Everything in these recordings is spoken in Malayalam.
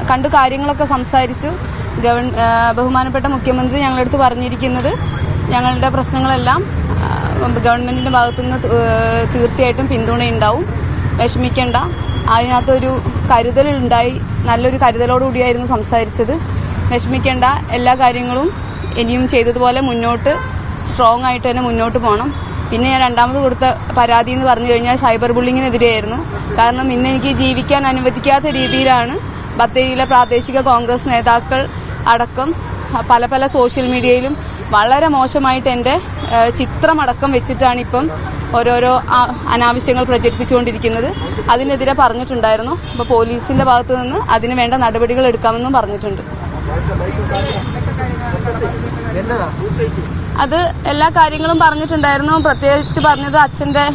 കണ്ടു കാര്യങ്ങളൊക്കെ സംസാരിച്ചു. ബഹുമാനപ്പെട്ട മുഖ്യമന്ത്രി ഞങ്ങളടുത്ത് പറഞ്ഞിരിക്കുന്നത് ഞങ്ങളുടെ പ്രശ്നങ്ങളെല്ലാം ഗവൺമെന്റിന്റെ ഭാഗത്തുനിന്ന് തീർച്ചയായിട്ടും പിന്തുണയുണ്ടാവും, വിഷമിക്കേണ്ട. അതിനകത്തൊരു കരുതലുണ്ടായി, നല്ലൊരു കരുതലോടുകൂടിയായിരുന്നു സംസാരിച്ചത്. വിഷമിക്കേണ്ട, എല്ലാ കാര്യങ്ങളും ഇനിയും ചെയ്തതുപോലെ മുന്നോട്ട് സ്ട്രോങ് ആയിട്ട് തന്നെ മുന്നോട്ട് പോകണം. പിന്നെ ഞാൻ രണ്ടാമത് കൊടുത്ത പരാതി എന്ന് പറഞ്ഞു കഴിഞ്ഞാൽ സൈബർ ബുള്ളിങ്ങിനെതിരെയായിരുന്നു. കാരണം ഇന്ന് എനിക്ക് ജീവിക്കാൻ അനുവദിക്കാത്ത രീതിയിലാണ് ബത്തേരിയിലെ പ്രാദേശിക കോൺഗ്രസ് നേതാക്കൾ അടക്കം പല പല സോഷ്യൽ മീഡിയയിലും വളരെ മോശമായിട്ട് എൻ്റെ ചിത്രമടക്കം വെച്ചിട്ടാണ് ഇപ്പം ഓരോരോ അനാവശ്യങ്ങൾ പ്രചരിപ്പിച്ചുകൊണ്ടിരിക്കുന്നത്. അതിനെതിരെ പറഞ്ഞിട്ടുണ്ടായിരുന്നു. അപ്പോൾ പോലീസിന്റെ ഭാഗത്തു നിന്ന് അതിന് വേണ്ട നടപടികൾ എടുക്കാമെന്നും പറഞ്ഞിട്ടുണ്ട്. അത് എല്ലാ കാര്യങ്ങളും പറഞ്ഞിട്ടുണ്ടായിരുന്നു. പ്രത്യേകിച്ച് പറഞ്ഞത് അച്ഛൻ്റെ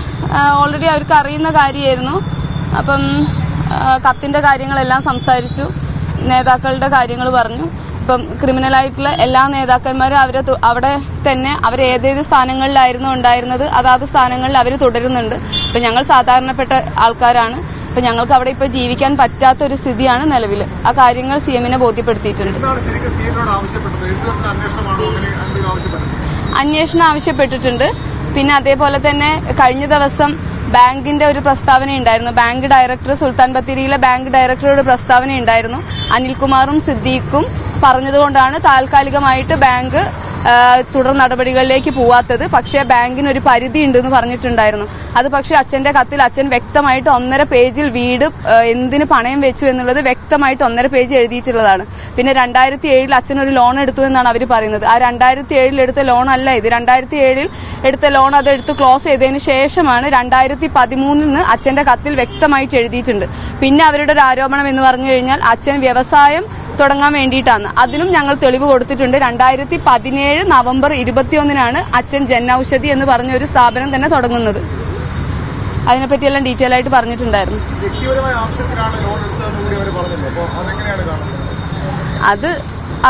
ഓൾറെഡി അവർക്ക് അറിയുന്ന കാര്യമായിരുന്നു. അപ്പം കത്തിന്റെ കാര്യങ്ങളെല്ലാം സംസാരിച്ചു, നേതാക്കളുടെ കാര്യങ്ങൾ പറഞ്ഞു. ഇപ്പം ക്രിമിനലായിട്ടുള്ള എല്ലാ നേതാക്കന്മാരും അവിടെ തന്നെ അവരേതേത് സ്ഥാനങ്ങളിലായിരുന്നു ഉണ്ടായിരുന്നത് അതാത് സ്ഥാനങ്ങളിൽ അവർ തുടരുന്നുണ്ട്. ഇപ്പം ഞങ്ങൾ സാധാരണപ്പെട്ട ആൾക്കാരാണ്. ഇപ്പം ഞങ്ങൾക്ക് അവിടെ ഇപ്പോൾ ജീവിക്കാൻ പറ്റാത്ത ഒരു സ്ഥിതിയാണ് നിലവിൽ. ആ കാര്യങ്ങൾ CM-നെ ബോധ്യപ്പെടുത്തിയിട്ടുണ്ട്. അന്വേഷണം ആവശ്യപ്പെട്ടിട്ടുണ്ട്. പിന്നെ അതേപോലെ തന്നെ കഴിഞ്ഞ ദിവസം ബാങ്കിന്റെ ഒരു പ്രസ്താവന ഉണ്ടായിരുന്നു. ബാങ്ക് ഡയറക്ടർ, സുൽത്താൻ ബത്തേരിയിലെ ബാങ്ക് ഡയറക്ടറുടെ പ്രസ്താവന ഉണ്ടായിരുന്നു. അനിൽകുമാറും സിദ്ദീഖും പറഞ്ഞതുകൊണ്ടാണ് താൽക്കാലികമായിട്ട് ബാങ്ക് തുടർ നടപടികളിലേക്ക് പോവാത്തത്. പക്ഷേ ബാങ്കിന് ഒരു പരിധി ഉണ്ടെന്ന് പറഞ്ഞിട്ടുണ്ടായിരുന്നു. അത് പക്ഷേ അച്ഛന്റെ കത്തിൽ അച്ഛൻ വ്യക്തമായിട്ട് 1.5 പേജിൽ വീട് എന്തിന് പണയം വെച്ചു എന്നുള്ളത് വ്യക്തമായിട്ട് 1.5 പേജ് എഴുതിയിട്ടുള്ളതാണ്. പിന്നെ 2007 അച്ഛൻ ഒരു ലോൺ എടുത്തു എന്നാണ് അവർ പറയുന്നത്. ആ 2007 എടുത്ത ലോൺ അല്ല ഇത്. 2007 എടുത്ത ലോൺ അതെടുത്ത് ക്ലോസ് ചെയ്തതിന് ശേഷമാണ് 2013 അച്ഛന്റെ കത്തിൽ വ്യക്തമായിട്ട് എഴുതിയിട്ടുണ്ട്. പിന്നെ അവരുടെ ഒരു ആരോപണം എന്ന് പറഞ്ഞു കഴിഞ്ഞാൽ അച്ഛൻ വ്യവസായം തുടങ്ങാൻ വേണ്ടിയിട്ടാണ്. അതിനും ഞങ്ങൾ തെളിവ് കൊടുത്തിട്ടുണ്ട്. 2017 നവംബർ 21 അച്ഛൻ ജൻ ഔഷധി എന്ന് പറഞ്ഞ ഒരു സ്ഥാപനം തന്നെ തുടങ്ങുന്നത്. അതിനെപ്പറ്റിയെല്ലാം ഡീറ്റെയിൽ ആയിട്ട് പറഞ്ഞിട്ടുണ്ടായിരുന്നു. അത്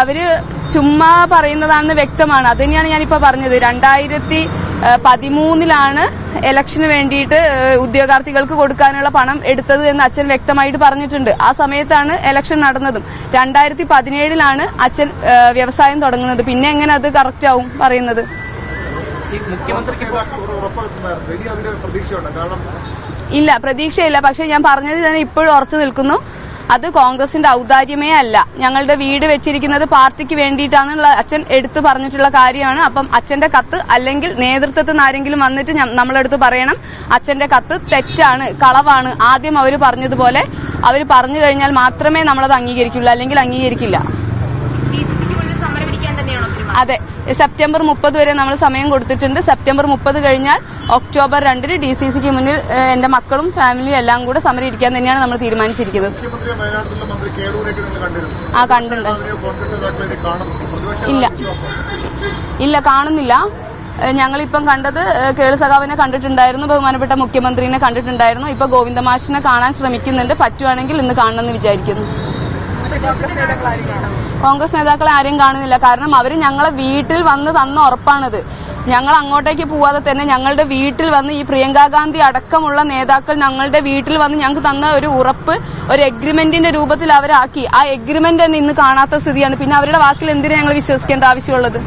അവര് ചുമ്മാ പറയുന്നതാണെന്ന് വ്യക്തമാണ്. അത് തന്നെയാണ് ഞാനിപ്പോ പറഞ്ഞത്. 2013 ഇലക്ഷന് വേണ്ടിയിട്ട് ഉദ്യോഗാർത്ഥികൾക്ക് കൊടുക്കാനുള്ള പണം എടുത്തത് എന്ന് അച്ഛൻ വ്യക്തമായിട്ട് പറഞ്ഞിട്ടുണ്ട്. ആ സമയത്താണ് ഇലക്ഷൻ നടന്നതും. 2017 അച്ഛൻ വ്യവസായം തുടങ്ങുന്നത്. പിന്നെ എങ്ങനെ അത് കറക്റ്റ് ആവും പറയുന്നത്? ഇല്ല, പ്രതീക്ഷയില്ല. പക്ഷെ ഞാൻ പറഞ്ഞത് തന്നെ ഇപ്പോഴും ഉറച്ചു നിൽക്കുന്നു. അത് കോൺഗ്രസിന്റെ ഔദാര്യമേ അല്ല. ഞങ്ങളുടെ വീട് വെച്ചിരിക്കുന്നത് പാർട്ടിക്ക് വേണ്ടിയിട്ടാണെന്നുള്ള അച്ഛൻ എടുത്തു പറഞ്ഞിട്ടുള്ള കാര്യമാണ്. അപ്പം അച്ഛന്റെ കത്ത് അല്ലെങ്കിൽ നേതൃത്വത്തിൽ നിന്ന് ആരെങ്കിലും വന്നിട്ട് നമ്മളെടുത്ത് പറയണം അച്ഛന്റെ കത്ത് തെറ്റാണ്, കളവാണ്. ആദ്യം അവർ പറഞ്ഞതുപോലെ അവർ പറഞ്ഞു കഴിഞ്ഞാൽ മാത്രമേ നമ്മളത് അംഗീകരിക്കുള്ളൂ, അല്ലെങ്കിൽ അംഗീകരിക്കില്ല. അതെ, സെപ്റ്റംബർ 30 വരെ നമ്മൾ സമയം കൊടുത്തിട്ടുണ്ട്. സെപ്റ്റംബർ 30 കഴിഞ്ഞാൽ ഒക്ടോബർ 2 DCCക്ക് മുന്നിൽ എന്റെ മക്കളും ഫാമിലിയും എല്ലാം കൂടെ സമരം ഇരിക്കാൻ തന്നെയാണ് നമ്മൾ തീരുമാനിച്ചിരിക്കുന്നത്. കണ്ടുണ്ട്. ഇല്ല, കാണുന്നില്ല. ഞങ്ങളിപ്പം കണ്ടത് കേളു സഖാവിനെ കണ്ടിട്ടുണ്ടായിരുന്നു, ബഹുമാനപ്പെട്ട മുഖ്യമന്ത്രിനെ കണ്ടിട്ടുണ്ടായിരുന്നു. ഇപ്പൊ ഗോവിന്ദമാഷിനെ കാണാൻ ശ്രമിക്കുന്നുണ്ട്. പറ്റുവാണെങ്കിൽ ഇന്ന് കാണണമെന്ന് വിചാരിക്കുന്നു. കോൺഗ്രസ് നേതാക്കളെ ആരെയും കാണുന്നില്ല. കാരണം അവർ ഞങ്ങളെ വീട്ടിൽ വന്ന് തന്ന ഉറപ്പാണത്. ഞങ്ങൾ അങ്ങോട്ടേക്ക് പോവാതെ തന്നെ ഞങ്ങളുടെ വീട്ടിൽ വന്ന് ഈ പ്രിയങ്കാ ഗാന്ധി അടക്കമുള്ള നേതാക്കൾ ഞങ്ങളുടെ വീട്ടിൽ വന്ന് ഞങ്ങൾക്ക് തന്ന ഒരു ഉറപ്പ് ഒരു എഗ്രിമെന്റിന്റെ രൂപത്തിൽ അവരാക്കി. ആ എഗ്രിമെന്റ് തന്നെ ഇന്ന് കാണാത്ത സ്ഥിതിയാണ്. പിന്നെ അവരുടെ വാക്കിൽ എന്തിനാ ഞങ്ങൾ വിശ്വസിക്കേണ്ട ആവശ്യമുള്ളത്?